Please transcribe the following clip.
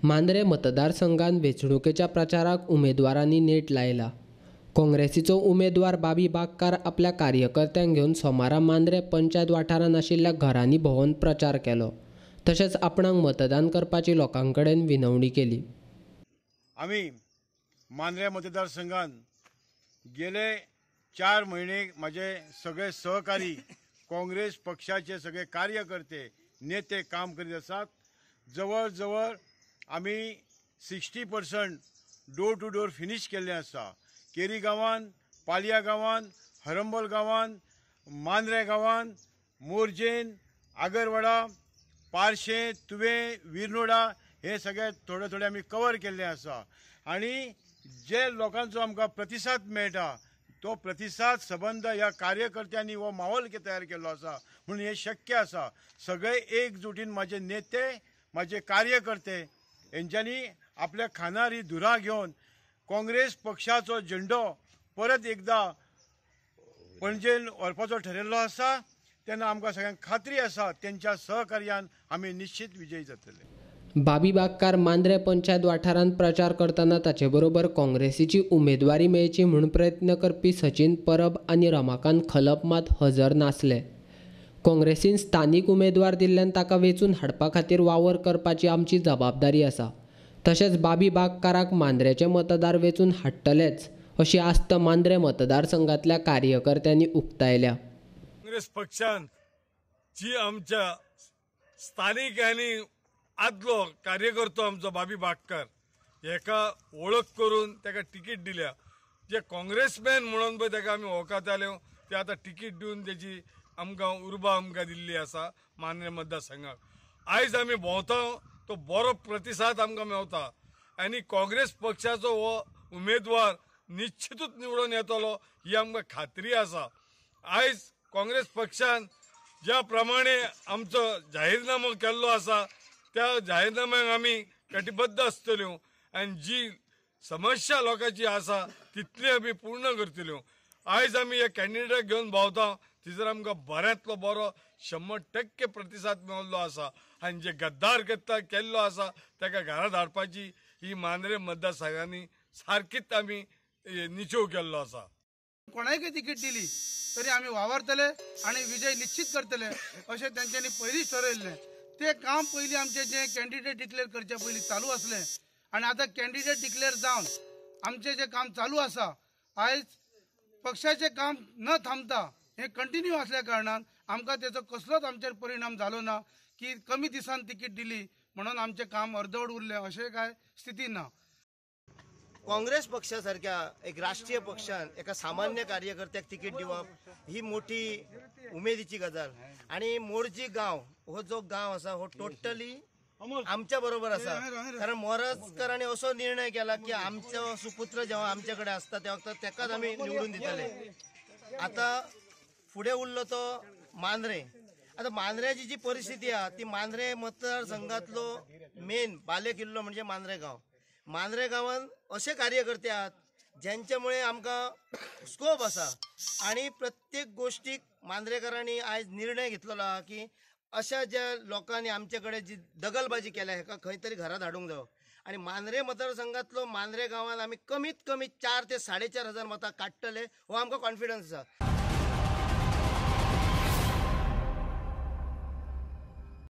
मांद्रे मतदारसंघात वेंचणुकेच्या प्रचाराक उमेदवारांनी नेट लायला। काँग्रेसीचो उमेदवार बाबी बागकार आपल्या कार्यकर्त्यांक घेवन सोमारा मांद्रे पंचायत वाठारांत आशिल्ल्या घरांनी भोंवून प्रचार केलो। तशेंच आपणाक मतदान करपाची लोकांकडेन विनवणी केली। आम्ही मांद्रे मतदारसंघात गेले 4 महिने माझे सगळे सहकारी काँग्रेस पक्षाचे सगळे कार्यकर्ते नेते काम करीत आसात। जवळ जवळ आम्ही 60% डोर टू डोर फिनिश केल्ले आसा। केरी गांवांत, पालया गांवांत, हरंबोल गांवांत, मांद्रे गांवांत, मोर्जेन, आगरवाडा, पार्शें, तुवें, विरनोडा हे सगळे थोडे थोडे आम्ही कवर केल्ले आसा। आणि जे लोकांचो आमकां प्रतिसाद मेळटा तो प्रतिसाद संबंध ह्या कार्यकर्त्यांनी हो माहोल तयार केल्लो आसा म्हणून हे शक्य आसा। सगळे एकजुटीन माझे नेते, माझे कार्यकर्ते यांच्यानी आपल्या खांदार ही धुरा घेवन काँग्रेस पक्षाचो झेंडो परत एकदा पणजेन व्हरपाचो ठरयल्लो आसा। तेन्ना आमकां सगळ्यांक खात्री आसा त्यांच्या सहकार्यान आमी निश्चित विजयी जातले। बाबी बागकार मांद्रे पंचायत वाठारांत प्रचार करतना ताचे बरोबर काँग्रेसीची उमेदवारी मेळची म्हूण प्रयत्न करपी सचिन परब आनी रमाकांत खलप मात हजर नासले। काँग्रेसीन स्थानीक उमेदवार दिल्ल्यान ताका वेंचून हाडपा खातीर वावर करपाची आमची जबाबदारी आसा। तशेंच बाबी बागकाराक मांद्रेचे मतदार वेंचून हाडटलेच अशी आस्त मांद्रे मतदारसंघातल्या कार्यकर्त्यांनी उक्तायल्या। काँग्रेस पक्षान जी आमच्या स्थानिक आनी आदलो कार्यकर्तो आमचो बाबी बागकार हेका वळख करून ताका तिकीट दिल्या। जे काँग्रेसमॅन म्हणून पळय ताका आमी वळखताले ते आतां तिकीट दिवन तेजी आमकां उर्बा आमकां दिल्ली आसा मांद्रे मतदारसंघाक। आयज आमी भोंवता तो बरो प्रतिसाद आमकां मेवता आनी काँग्रेस पक्षाचो हो उमेदवार निश्चितूच निवडून येतलो ही आमकां खात्री आसा। आयज काँग्रेस पक्षान ज्या प्रमाणे आमचो जाहीरनामो केल्लो आसा त्या जाहीरनाम्याक आमी कटिबद्ध आसतल्यो आनी जी समस्या लोकांची आसा तितली आमी पूर्ण करतल्यो। आयज आमी हे कॅन्डिडेट घेवन भोंवता थंयसर आमकां बऱ्यांतलो बरो 100% प्रतिसाद मेळिल्लो आसा आनी जे गद्दार केल्लो आसा ताका घरा धाडपाची ही मांद्रे मतदारसंघांनी सारकीच आमी निचोव केल्लो आसा। कोणाकय तिकीट दिली तरी आमी वावरतले आणि विजय निश्चित करतले अशें तांच्यांनी पयलींच ठरयल्लें। ते काम पयलीं आमचे जे कॅन्डिडेट डिक्लेअर करचे पयलीं चालू आसलें आनी आतां कॅन्डिडेट डिक्लेअर जावन आमचे जे काम चालू आसा आयज पक्षाचे काम न थांबता हे कंटिन्यू असल्या कारणान आमकां तेचो कसलोच आमचेर परिणाम जालो ना की कमी दिसान तिकीट दिली म्हणून आमचे काम अर्दवट उरले अशें काय स्थिती ना। काँग्रेस पक्षासारख्या एक राष्ट्रीय पक्षान एका सामान्य कार्यकर्त्याक तिकीट दिवप ही मोठी उमेदीची गजाल। आणि मोरजी गांव हो जो गांव आसा हो टोटली आमच्या बरोबर आसा, कारण मोरजकरांनी असो निर्णय केला की आमचो सुपुत्र जेव्हा आमच्याकडे असता तेव्हा तेकाच आमी निवडून दितले। आता फुडें उरलो तो मांद्रे। आता मांद्र्याची जी परिस्थिती आहे ती मांद्रे मतदारसंघातलो मेन बालेकिल्लो म्हणजे मांद्रे गांव। मांद्रे गांवांत असे कार्यकर्ते आहात ज्यांच्यामुळे आमकां स्कोप आसा आणि प्रत्येक गोष्टीक मांद्रेकरांनी आयज निर्णय घेतलेलो आहा की अशा ज्या लोकांनी आमच्याकडे जी दगलबाजी केल्या हेका खंय तरी घरात हाडूंक जायो। आणि मांद्रे मतदारसंघातलो मांद्रे गांवांत आमी कमीत कमी 4 ते 4.5 हजार मतां काडटले हो आमकां कॉन्फिडन्स आसा।